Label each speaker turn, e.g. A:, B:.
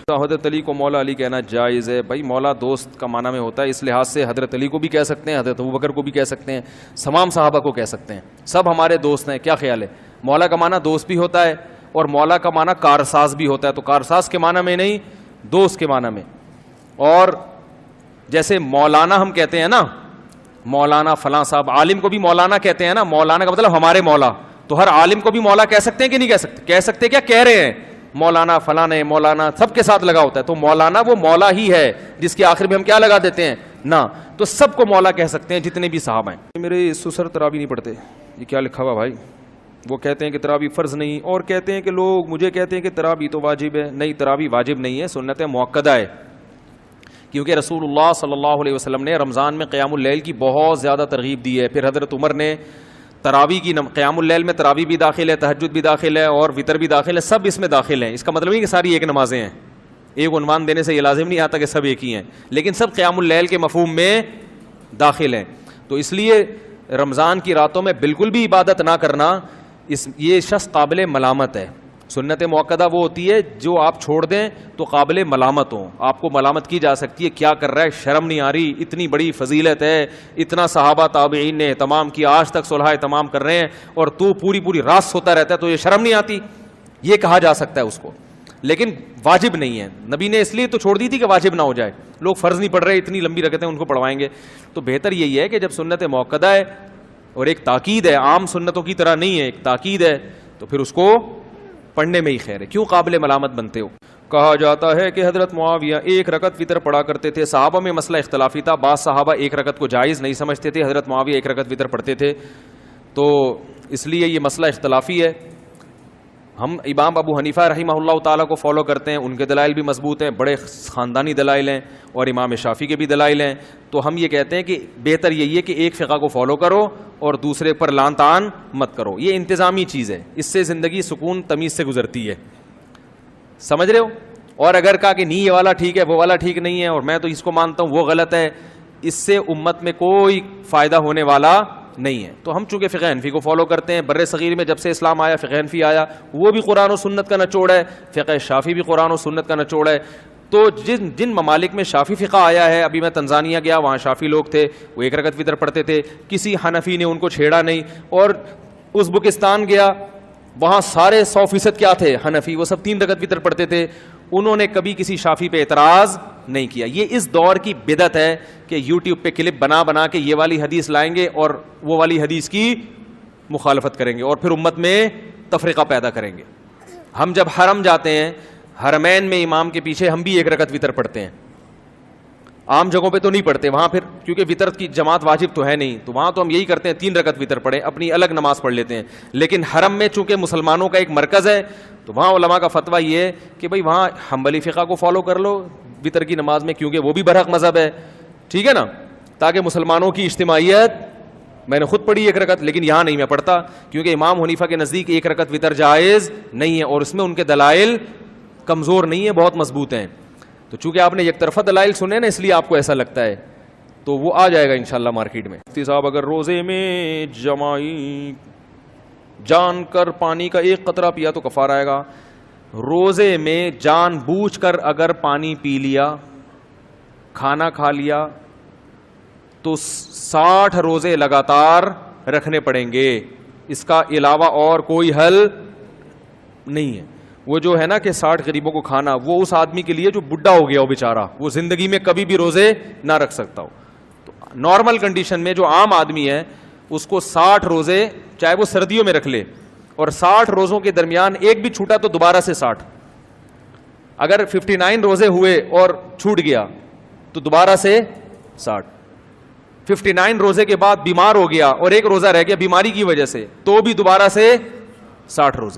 A: حضرت علی کو مولا علی کہنا جائز ہے؟ بھائی مولا دوست کا معنی میں ہوتا ہے، اس لحاظ سے حضرت علی کو بھی کہہ سکتے ہیں، حضرت ابوبکر کو بھی کہہ سکتے ہیں، تمام صحابہ کو کہہ سکتے ہیں، سب ہمارے دوست ہیں. کیا خیال ہے؟ مولا کا معنی دوست بھی ہوتا ہے اور مولا کا معنی کارساز بھی ہوتا ہے، تو کارساز کے معنی میں نہیں، دوست کے معنی میں. اور جیسے مولانا ہم کہتے ہیں نا، مولانا فلاں صاحب، عالم کو بھی مولانا کہتے ہیں نا، مولانا کا مطلب ہمارے مولا. تو ہر عالم کو بھی مولا کہہ سکتے ہیں کہ نہیں کہہ سکتے؟ کہہ سکتے، کیا کہہ رہے ہیں؟ مولانا فلاں نے، مولانا سب کے ساتھ لگا ہوتا ہے. تو مولانا وہ مولا ہی ہے جس کے آخر میں ہم کیا لگا دیتے ہیں؟ نا. تو سب کو مولا کہہ سکتے ہیں جتنے بھی صحابہ ہیں. میرے سسر تراویح نہیں پڑھتے، یہ کیا لکھا ہوا بھائی؟ وہ کہتے ہیں کہ تراویح فرض نہیں، اور کہتے ہیں کہ لوگ مجھے کہتے ہیں کہ تراویح تو واجب ہے. نہیں، تراویح واجب نہیں ہے، سنت مؤکدہ ہے. کیونکہ رسول اللہ صلی اللہ علیہ وسلم نے رمضان میں قیام اللیل کی بہت زیادہ ترغیب دی ہے. پھر حضرت عمر نے تراویح کی، قیام اللیل میں تراویح بھی داخل ہے، تہجد بھی داخل ہے اور وطر بھی داخل ہے، سب اس میں داخل ہیں. اس کا مطلب نہیں کہ ساری ایک نمازیں ہیں، ایک عنوان دینے سے یہ لازم نہیں آتا کہ سب ایک ہی ہیں، لیکن سب قیام اللیل کے مفہوم میں داخل ہیں. تو اس لیے رمضان کی راتوں میں بالکل بھی عبادت نہ کرنا، یہ شخص قابل ملامت ہے. سنت مؤکدہ وہ ہوتی ہے جو آپ چھوڑ دیں تو قابل ملامت ہوں، آپ کو ملامت کی جا سکتی ہے، کیا کر رہا ہے، شرم نہیں آ رہی، اتنی بڑی فضیلت ہے، اتنا صحابہ تابعین نے اہتمام کیا، آج تک صلح اہتمام کر رہے ہیں اور تو پوری رات سوتا رہتا ہے، تو یہ شرم نہیں آتی؟ یہ کہا جا سکتا ہے اس کو، لیکن واجب نہیں ہے. نبی نے اس لیے تو چھوڑ دی تھی کہ واجب نہ ہو جائے. لوگ فرض نہیں پڑھ رہے، اتنی لمبی رکعتیں ان کو پڑھوائیں گے. تو بہتر یہی ہے کہ جب سنت مؤکدہ ہے اور ایک تاکید ہے، عام سنتوں کی طرح نہیں ہے، ایک تاکید ہے، تو پھر اس کو پڑھنے میں ہی خیر ہے. کیوں قابل ملامت بنتے ہو؟ کہا جاتا ہے کہ حضرت معاویہ ایک رکعت وطر پڑھا کرتے تھے. صحابہ میں مسئلہ اختلافی تھا، بعض صحابہ ایک رکعت کو جائز نہیں سمجھتے تھے، حضرت معاویہ ایک رکعت وطر پڑھتے تھے. تو اس لیے یہ مسئلہ اختلافی ہے. ہم امام ابو حنیفہ رحمہ اللہ تعالیٰ کو فالو کرتے ہیں، ان کے دلائل بھی مضبوط ہیں، بڑے خاندانی دلائل ہیں، اور امام شافعی کے بھی دلائل ہیں. تو ہم یہ کہتے ہیں کہ بہتر یہی ہے کہ ایک فقہ کو فالو کرو اور دوسرے پر لان تان مت کرو. یہ انتظامی چیز ہے، اس سے زندگی سکون تمیز سے گزرتی ہے. سمجھ رہے ہو؟ اور اگر کہا کہ نہیں یہ والا ٹھیک ہے، وہ والا ٹھیک نہیں ہے، اور میں تو اس کو مانتا ہوں وہ غلط ہے، اس سے امت میں کوئی فائدہ ہونے والا نہیں ہے. تو ہم چونکہ فقہ حنفی کو فالو کرتے ہیں، بر صغیر میں جب سے اسلام آیا فقہ حنفی آیا، وہ بھی قرآن و سنت کا نچوڑ ہے، فقہ شافعی بھی قرآن و سنت کا نچوڑ ہے. تو جن ممالک میں شافعی فقہ آیا ہے، ابھی میں تنزانیہ گیا، وہاں شافعی لوگ تھے، وہ ایک رکعت وطر پڑھتے تھے، کسی حنفی نے ان کو چھیڑا نہیں. اور ازبکستان گیا، وہاں سارے 100% کیا تھے؟ حنفی، وہ سب 3 رکعت وطر پڑھتے تھے، انہوں نے کبھی کسی شافعی پہ اعتراض نہیں کیا. یہ اس دور کی بدعت ہے کہ یوٹیوب پہ کلپ بنا کے یہ والی حدیث لائیں گے اور وہ والی حدیث کی مخالفت کریں گے اور پھر امت میں تفریقہ پیدا کریں گے. ہم جب حرم جاتے ہیں، حرمین میں امام کے پیچھے ہم بھی ایک رکعت وطر پڑھتے ہیں. عام جگہوں پہ تو نہیں پڑھتے وہاں، پھر کیونکہ وطر کی جماعت واجب تو ہے نہیں، تو وہاں تو ہم یہی کرتے ہیں 3 رکعت وطر پڑھیں، اپنی الگ نماز پڑھ لیتے ہیں. لیکن حرم میں چونکہ مسلمانوں کا ایک مرکز ہے، تو وہاں علماء کا فتویٰ یہ ہے کہ بھائی وہاں حنبلی فقہ کو فالو کر لو وطر کی نماز میں، کیونکہ وہ بھی برحق مذہب ہے، ٹھیک ہے نا، تاکہ مسلمانوں کی اجتماعیت. میں نے خود پڑھی ایک رکعت، لیکن یہاں نہیں میں پڑھتا، کیونکہ امام حنیفہ کے نزدیک ایک رکعت وطر جائز نہیں ہے، اور اس میں ان کے دلائل کمزور نہیں ہے، بہت مضبوط ہیں. تو چونکہ آپ نے یک طرفہ دلائل سنے نا، اس لیے آپ کو ایسا لگتا ہے، تو وہ آ جائے گا انشاءاللہ مارکیٹ میں. مفتی صاحب، اگر روزے میں جمائی جان کر پانی کا ایک قطرہ پیا تو کفارہ آئے گا؟ روزے میں جان بوجھ کر اگر پانی پی لیا، کھانا کھا لیا، تو 60 روزے لگاتار رکھنے پڑیں گے. اس کا علاوہ اور کوئی حل نہیں ہے. وہ جو ہے نا کہ 60 غریبوں کو کھانا، وہ اس آدمی کے لیے جو بڈھا ہو گیا ہو بیچارہ، وہ زندگی میں کبھی بھی روزے نہ رکھ سکتا ہو. تو نارمل کنڈیشن میں جو عام آدمی ہے اس کو 60 روزے، چاہے وہ سردیوں میں رکھ لے، اور 60 روزوں کے درمیان ایک بھی چھوٹا تو دوبارہ سے 60. اگر 59 روزے ہوئے اور چھوٹ گیا تو دوبارہ سے 60. 59 روزے کے بعد بیمار ہو گیا اور ایک روزہ رہ گیا بیماری کی وجہ سے، تو بھی دوبارہ سے 60 روزے.